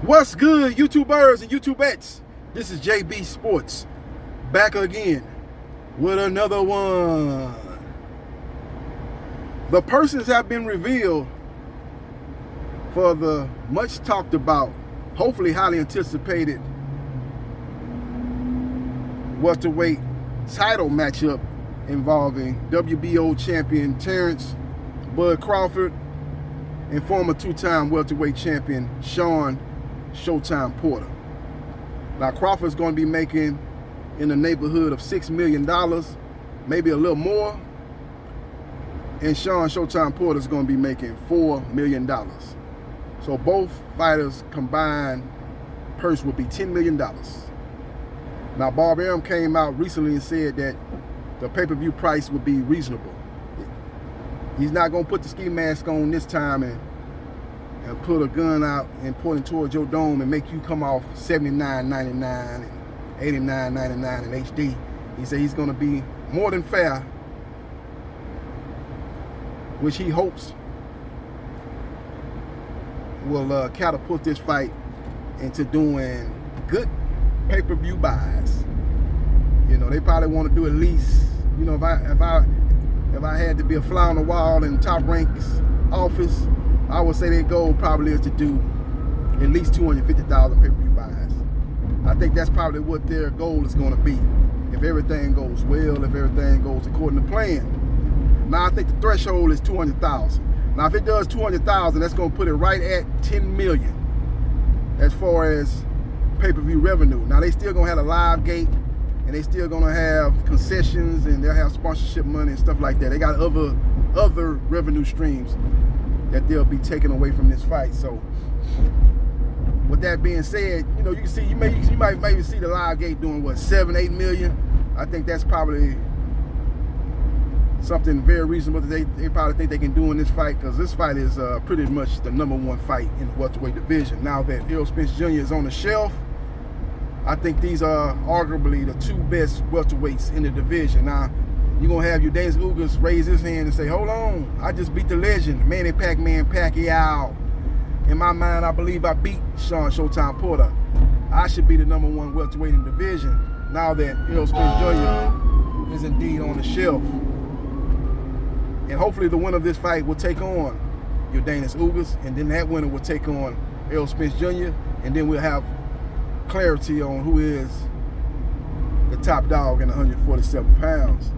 What's good, YouTubers and YouTubettes? This is JBsports back again with another one. The persons have been revealed for the much talked about, hopefully highly anticipated welterweight title matchup involving WBO champion Terrence Bud Crawford and former two-time welterweight champion Sean Showtime Porter. Now Crawford's going to be making in the neighborhood of $6 million, maybe a little more, and Sean Showtime Porter is going to be making $4 million. So both fighters combined purse will be $10 million. Now Bob Arum came out recently and said that the pay-per-view price would be reasonable. He's not going to put the ski mask on this time and put a gun out and point it towards your dome and make you come off $79.99 and $89.99 in HD. He said he's going to be more than fair, which he hopes will catapult this fight into doing good pay-per-view buys. You know, they probably want to do at least, you know, if I had to be a fly on the wall in Top Rank's office, I would say their goal probably is to do at least 250,000 pay-per-view buys. I think that's probably what their goal is going to be, if everything goes well, if everything goes according to plan. Now I think the threshold is 200,000. Now if it does 200,000, that's going to put it right at 10 million as far as pay-per-view revenue. Now they still going to have a live gate, and they still going to have concessions, and they'll have sponsorship money and stuff like that. They got other revenue streams that they'll be taken away from this fight. So with that being said, you know, you can see, you might maybe see the live gate doing what, 7-8 million. I think that's probably something very reasonable that they probably think they can do in this fight, because this fight is pretty much the #1 fight in the welterweight division. Now that Errol Spence Jr. is on the shelf, I think these are arguably the two best welterweights in the division. Now, you're going to have your Daniel Ugas raise his hand and say, hold on, I just beat the legend, Manny Pac-Man Pacquiao. In my mind, I believe I beat Sean Showtime Porter. I should be the #1 welterweight in the division now that Errol Spence Jr. is indeed on the shelf. And hopefully the winner of this fight will take on your Daniel Ugas, and then that winner will take on Errol Spence Jr., and then we'll have clarity on who is the top dog in 147 pounds.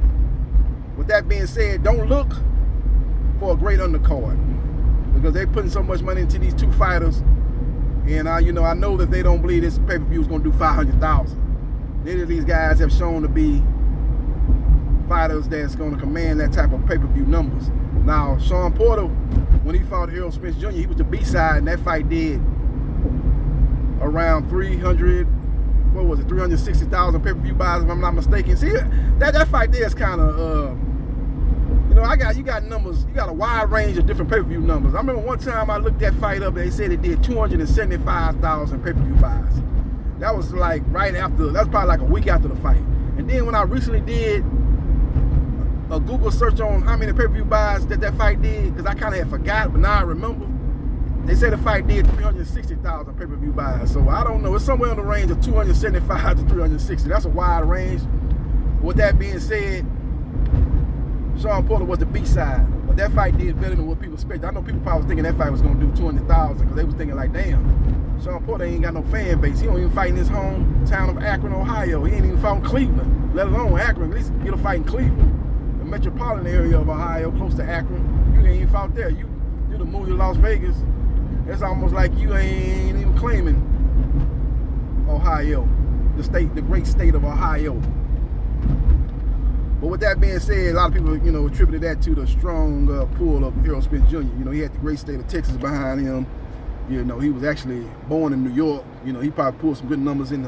With that being said, don't look for a great undercard, because they're putting so much money into these two fighters, and I know that they don't believe this pay-per-view is going to do 500,000. Neither of these guys have shown to be fighters that's going to command that type of pay-per-view numbers. Now, Sean Porter, when he fought Errol Spence Jr., he was the B-side, and that fight did around 360,000 pay-per-view buys, if I'm not mistaken. See, that fight there is kind of, you know, you got numbers, you got a wide range of different pay-per-view numbers. I remember one time I looked that fight up, and they said it did 275,000 pay-per-view buys. That was like right after, that's probably like a week after the fight. And then when I recently did a Google search on how many pay-per-view buys that fight did, because I kind of had forgot, but now I remember, they said the fight did 360,000 pay-per-view buys. So I don't know, it's somewhere in the range of 275 to 360. That's a wide range. With that being said, Sean Porter was the B-side, but that fight did better than what people expected. I know people probably was thinking that fight was going to do 200,000, because they was thinking like, damn, Sean Porter ain't got no fan base. He don't even fight in his hometown of Akron, Ohio. He ain't even fought in Cleveland, let alone Akron. At least get a fight in Cleveland, the metropolitan area of Ohio, close to Akron. You ain't even fought there. You the move to Las Vegas. It's almost like you ain't even claiming Ohio, the great state of Ohio. But with that being said, a lot of people, you know, attributed that to the strong pull of Errol Spence Jr. You know, he had the great state of Texas behind him. You know, he was actually born in New York. You know, he probably pulled some good numbers in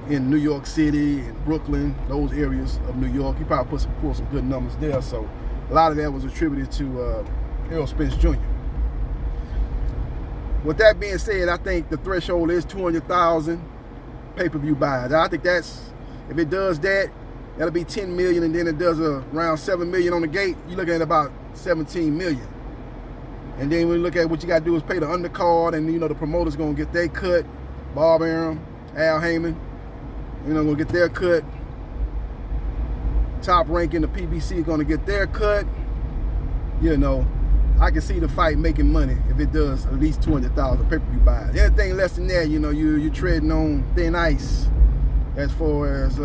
New York City and Brooklyn, those areas of New York. He probably pulled some good numbers there. So a lot of that was attributed to Errol Spence Jr. With that being said, I think the threshold is 200,000 pay-per-view buys. I think that's, if it does that, that'll be 10 million, and then it does around 7 million on the gate. You're looking at about 17 million. And then when you look at what you got to do is pay the undercard, and the promoter's gonna get their cut. Bob Arum, Al Heyman, gonna get their cut. Top Rank in the PBC gonna get their cut. I can see the fight making money if it does at least 200,000 pay-per-view buys. Anything less than that, you're treading on thin ice as far as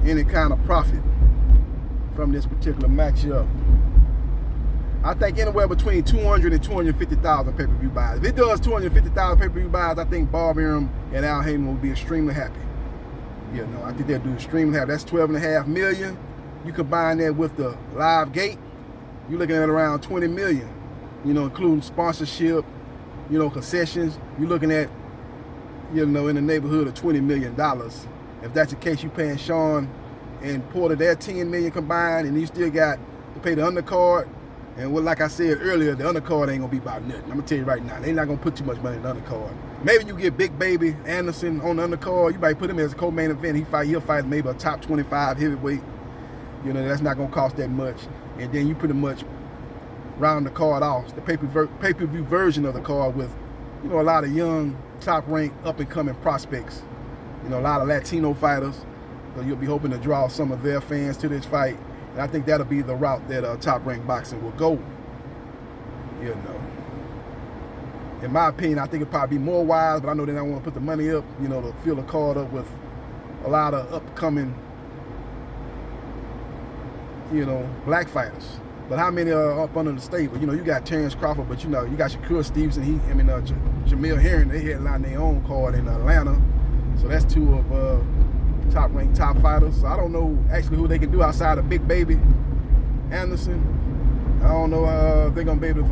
any kind of profit from this particular matchup. I think anywhere between 200 and 250,000 pay-per-view buys. If it does 250,000 pay-per-view buys, I think Bob Arum and Al Heyman will be extremely happy. I think they'll do extremely happy. That's $12.5 million. You combine that with the live gate, you're looking at around 20 million, including sponsorship, concessions. You're looking at, in the neighborhood of $20 million. If that's the case, you're paying Sean and Porter their $10 million combined, and you still got to pay the undercard. And like I said earlier, the undercard ain't gonna be about nothing. I'm gonna tell you right now, they're not gonna put too much money in the undercard. Maybe you get Big Baby Anderson on the undercard. You might put him as a co-main event. He'll fight maybe a top 25 heavyweight. That's not gonna cost that much. And then you pretty much round the card off, the pay-per-view version of the card with, a lot of young, top-ranked, up-and-coming prospects. A lot of Latino fighters. So you'll be hoping to draw some of their fans to this fight. And I think that'll be the route that Top Rank Boxing will go. In my opinion, I think it'd probably be more wise, but I know they don't want to put the money up, to fill the card up with a lot of upcoming, black fighters. But how many are up under the stable? You got Terrence Crawford, but you got Shakur Stevenson, Jamil Herring, they headline their own card in Atlanta. So that's two of top-ranked top fighters. So I don't know actually who they can do outside of Big Baby Anderson. I don't know if they're gonna be able to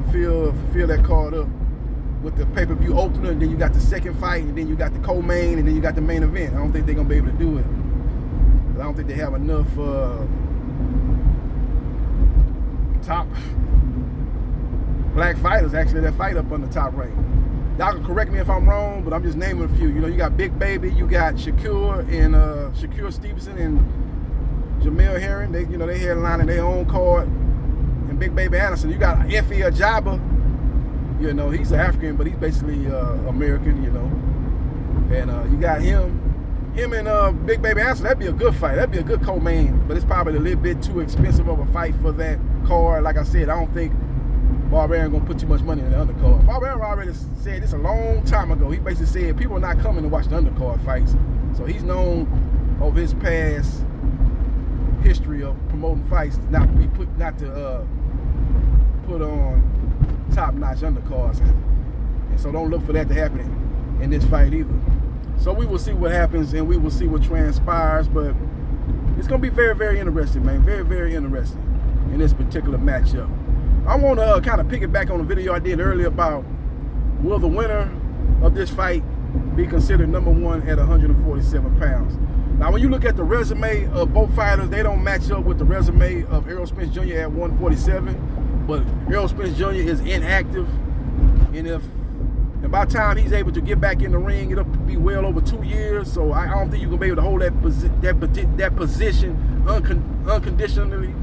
fulfill that card up with the pay-per-view opener, and then you got the second fight, and then you got the co-main, and then you got the main event. I don't think they're gonna be able to do it. But I don't think they have enough top black fighters actually that fight up on the Top Rank. Y'all can correct me if I'm wrong, but I'm just naming a few. You got Big Baby, you got Shakur and Shakur Stevenson and Jamil Herring. They headlining their own card. And Big Baby Anderson, you got Effie Ajaba. He's an African, but he's basically American. And you got him and Big Baby Anderson. That'd be a good fight. That'd be a good co-main, but it's probably a little bit too expensive of a fight for that card. Like I said, I don't think Bob Arum gonna put too much money in the undercard. Bob Arum already said this a long time ago. He basically said people are not coming to watch the undercard fights. So he's known over his past history of promoting fights not to put on top-notch undercards. And so don't look for that to happen in this fight either. So we will see what happens and we will see what transpires, but it's gonna be very, very interesting, man. Very, very interesting in this particular matchup. I want to kind of piggyback on the video I did earlier about will the winner of this fight be considered number one at 147 pounds. Now, when you look at the resume of both fighters, they don't match up with the resume of Errol Spence Jr. at 147, but Errol Spence Jr. is inactive, and by the time he's able to get back in the ring, it'll be well over 2 years, so I don't think you're going to be able to hold that position unconditionally.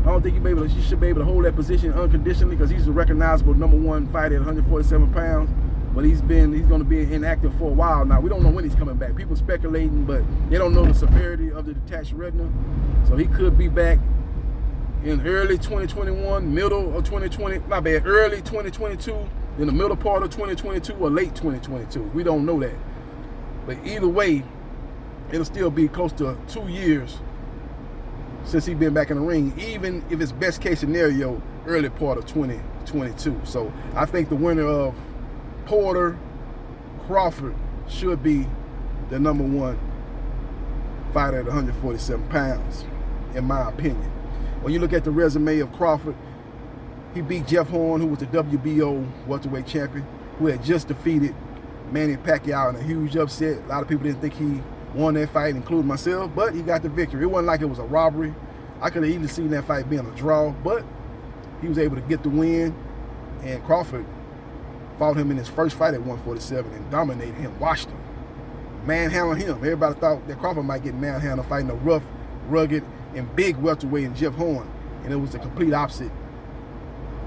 I don't think you should be able to hold that position unconditionally because he's a recognizable number one fighter at 147 pounds. But he's going to be inactive for a while now. We don't know when he's coming back. People speculating, but they don't know the severity of the detached retina. So he could be back in early 2021, middle of 2020, early 2022, in the middle part of 2022 or late 2022. We don't know that. But either way, it'll still be close to 2 years since he's been back in the ring, even if it's best case scenario, early part of 2022. So I think the winner of Porter Crawford should be the number one fighter at 147 pounds, in my opinion. When you look at the resume of Crawford, he beat Jeff Horn, who was the WBO welterweight champion, who had just defeated Manny Pacquiao in a huge upset. A lot of people didn't think he won that fight, including myself, but he got the victory. It wasn't like it was a robbery. I could have easily seen that fight being a draw, but he was able to get the win, and Crawford fought him in his first fight at 147 and dominated him, washed him, manhandled him. Everybody thought that Crawford might get manhandled fighting a rough, rugged, in big welterweight and Jeff Horn, and it was the complete opposite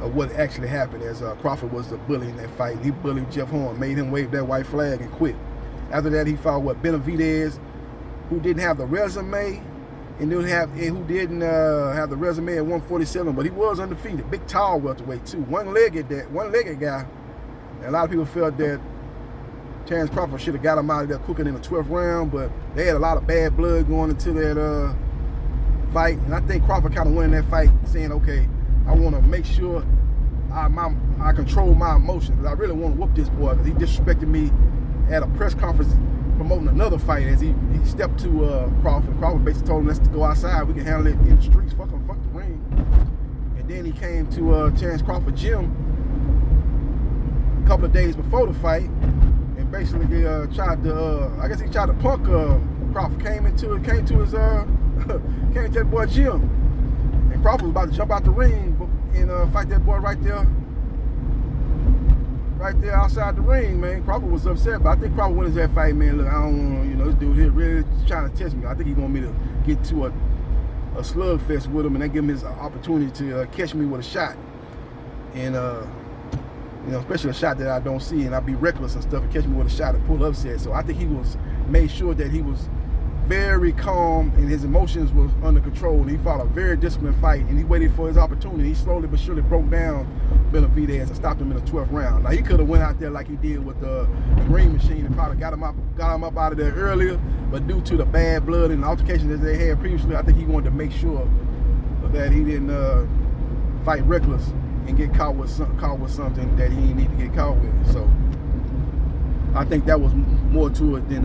of what actually happened, as Crawford was the bully in that fight. He bullied Jeff Horn, made him wave that white flag and quit. After that, he fought Benavidez, who didn't have the resume, and who didn't have the resume at 147, but he was undefeated. Big, tall welterweight too. One-legged guy. And a lot of people felt that Terrence Crawford should have got him out of there cooking in the 12th round, but they had a lot of bad blood going into that fight, and I think Crawford kind of went in that fight saying, okay, I want to make sure I control my emotions, because I really want to whoop this boy, because he disrespected me at a press conference promoting another fight as he stepped to Crawford. Crawford basically told him, let's go outside, we can handle it in the streets, fuck the ring. And then he came to Terrence Crawford gym a couple of days before the fight, and basically tried to, I guess he tried to punk Crawford. Came to that boy gym, and Crawford was about to jump out the ring and fight that boy right there outside the ring, man. Crawford was upset, but I think Crawford went into that fight, man. Look, I don't want to, this dude here really trying to test me. I think he want me to get to a slugfest with him, and then give him his opportunity to catch me with a shot, and especially a shot that I don't see, and I'll be reckless and stuff, and catch me with a shot and pull upset. So I think he made sure that he was very calm and his emotions was under control, and he fought a very disciplined fight, and he waited for his opportunity. He slowly but surely broke down Benavidez and stopped him in the 12th round. Now he could have went out there like he did with the Green Machine and probably got him up out of there earlier, but due to the bad blood and the altercation that they had previously, I think he wanted to make sure that he didn't fight reckless and get caught with something that he didn't need to get caught with. So I think that was more to it than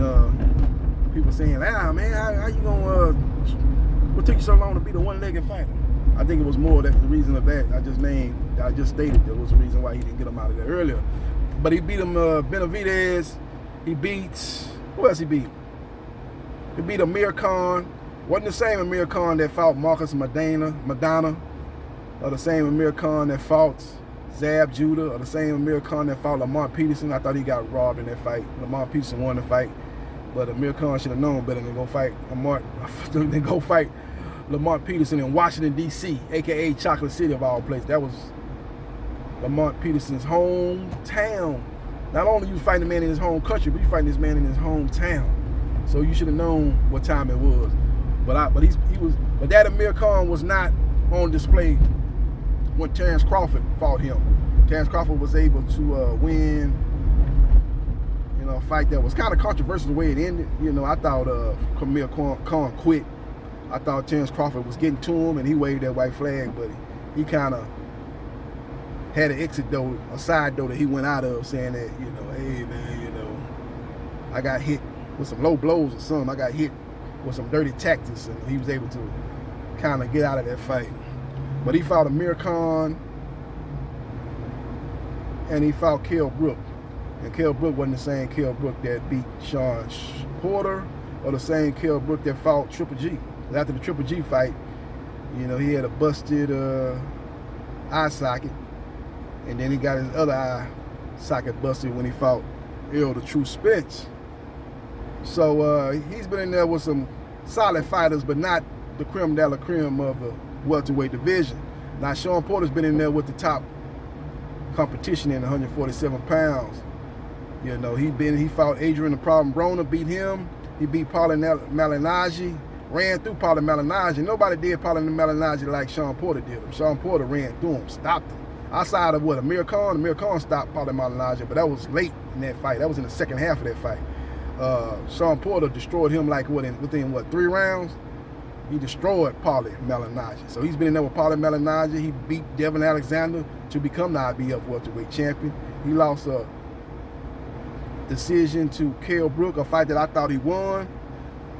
people saying, man, how you gonna, what took you so long to beat a one-legged fighter? I think it was more that the reason of that I just stated that was the reason why he didn't get him out of there earlier. But he beat him, Benavidez. He beat, who else he beat? He beat Amir Khan. Wasn't the same Amir Khan that fought Marcus Madonna, or the same Amir Khan that fought Zab Judah, or the same Amir Khan that fought Lamont Peterson. I thought he got robbed in that fight. Lamont Peterson won the fight, but Amir Khan should have known better than go fight Lamont Peterson in Washington, D.C., a.k.a. Chocolate City of all places. That was Lamont Peterson's hometown. Not only you fighting the man in his home country, but you fighting this man in his hometown. So you should have known what time it was. But that Amir Khan was not on display when Terrence Crawford fought him. Terrence Crawford was able to win, a fight that was kind of controversial the way it ended. I thought Amir Khan quit. I thought Terrence Crawford was getting to him, and he waved that white flag, but he kind of had an exit door, a side door that he went out of, saying that, hey man, I got hit with some low blows or something. I got hit with some dirty tactics, and he was able to kind of get out of that fight. But he fought Amir Khan, and he fought Kell Brook. And Kell Brook wasn't the same Kell Brook that beat Sean Porter, or the same Kell Brook that fought Triple G. After the Triple G fight, he had a busted eye socket, and then he got his other eye socket busted when he fought Earl the True Spence. So he's been in there with some solid fighters, but not the creme de la creme of the welterweight division. Now Sean Porter's been in there with the top competition in 147 pounds. He fought Adrian the Problem Broner, beat him. He beat Paulie Malignaggi, ran through Paulie Malignaggi. Nobody did Paulie Malignaggi like Sean Porter did him. Sean Porter ran through him, stopped him. Outside of Amir Khan stopped Paulie Malignaggi, but that was late in that fight. That was in the second half of that fight. Sean Porter destroyed him within 3 rounds? He destroyed Paulie Malignaggi. So he's been in there with Paulie Malignaggi. He beat Devin Alexander to become the IBF welterweight champion. He lost a decision to Kell Brook, a fight that I thought he won.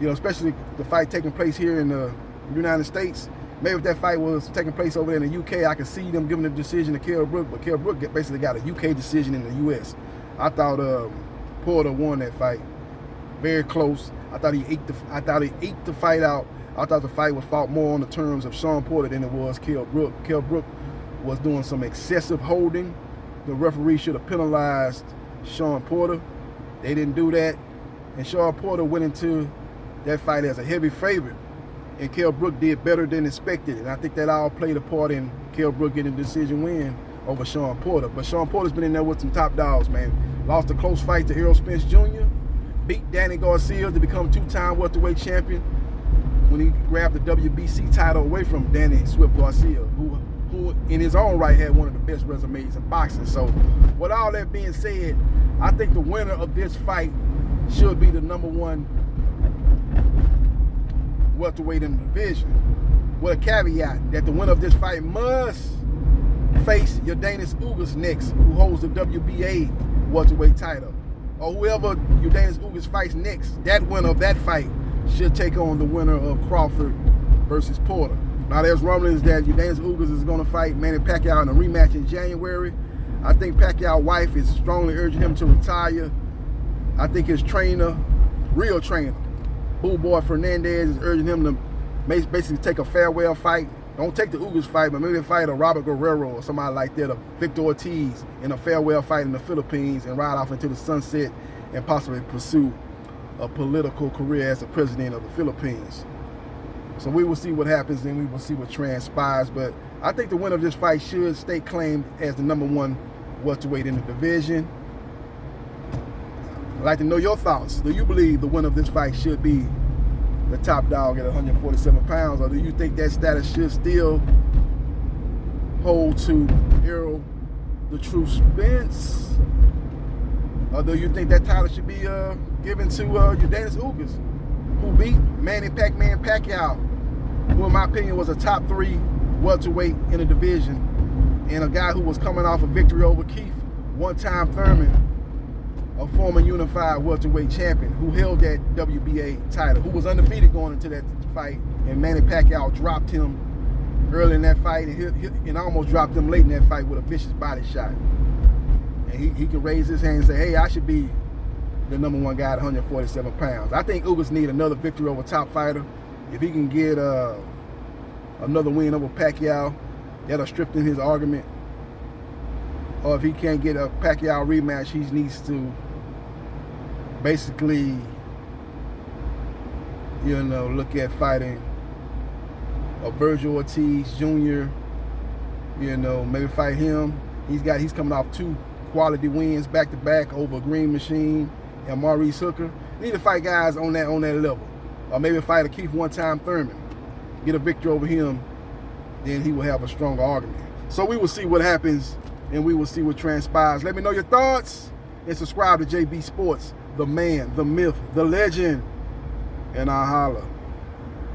Especially the fight taking place here in the United States. Maybe if that fight was taking place over there in the UK, I could see them giving the decision to Kell Brook, but Kell Brook basically got a UK decision in the US. I thought Porter won that fight. Very close. I thought he ate the fight out. I thought the fight was fought more on the terms of Sean Porter than it was Kell Brook. Kell Brook was doing some excessive holding. The referee should have penalized Sean Porter. They didn't do that. And Sean Porter went into that fight as a heavy favorite and Kell Brook did better than expected. And I think that all played a part in Kell Brook getting a decision win over Sean Porter. But Sean Porter's been in there with some top dogs, man. Lost a close fight to Errol Spence Jr., beat Danny Garcia to become two-time welterweight champion when he grabbed the WBC title away from Danny Swift Garcia, who in his own right had one of the best resumes in boxing. So with all that being said, I think the winner of this fight should be the #1 welterweight in the division, with a caveat that the winner of this fight must face Yordenis Ugas next, who holds the WBA welterweight title. Or whoever Yordenis Ugas fights next, that winner of that fight should take on the winner of Crawford versus Porter. Now there's rumblings that Yordenis Ugas is going to fight Manny Pacquiao in a rematch in January. I think Pacquiao's wife is strongly urging him to retire. I think his trainer, real trainer, Bull Boy Fernandez, is urging him to basically take a farewell fight. Don't take the Ugas fight, but maybe fight a Robert Guerrero or somebody like that, or Victor Ortiz in a farewell fight in the Philippines and ride off into the sunset and possibly pursue a political career as the president of the Philippines. So we will see what happens and we will see what transpires. But I think the winner of this fight should stay claimed as the #1 welterweight in the division. I'd like to know your thoughts. Do you believe the winner of this fight should be the top dog at 147 pounds, or do you think that status should still hold to Errol the True Spence? Or do you think that title should be given to Yordenis Ugas, who beat Manny Pac-Man Pacquiao, who in my opinion was a top 3 welterweight in the division, and a guy who was coming off a victory over Keith, one-time Thurman, a former unified welterweight champion who held that WBA title, who was undefeated going into that fight, and Manny Pacquiao dropped him early in that fight and almost dropped him late in that fight with a vicious body shot. And he could raise his hand and say, hey, I should be the #1 guy at 147 pounds. I think Ugas need another victory over top fighter. If he can get another win over Pacquiao, that'll strengthen his argument. Or if he can't get a Pacquiao rematch, he needs to basically, look at fighting a Virgil Ortiz Jr., maybe fight him. He's coming off 2 quality wins back-to-back over Green Machine and Maurice Hooker. Need to fight guys on that level. Or maybe fight a Keith one-time Thurman. Get a victory over him, then he will have a stronger argument. So we will see what happens and we will see what transpires. Let me know your thoughts and subscribe to JB Sports, the man, the myth, the legend, and I'll holla.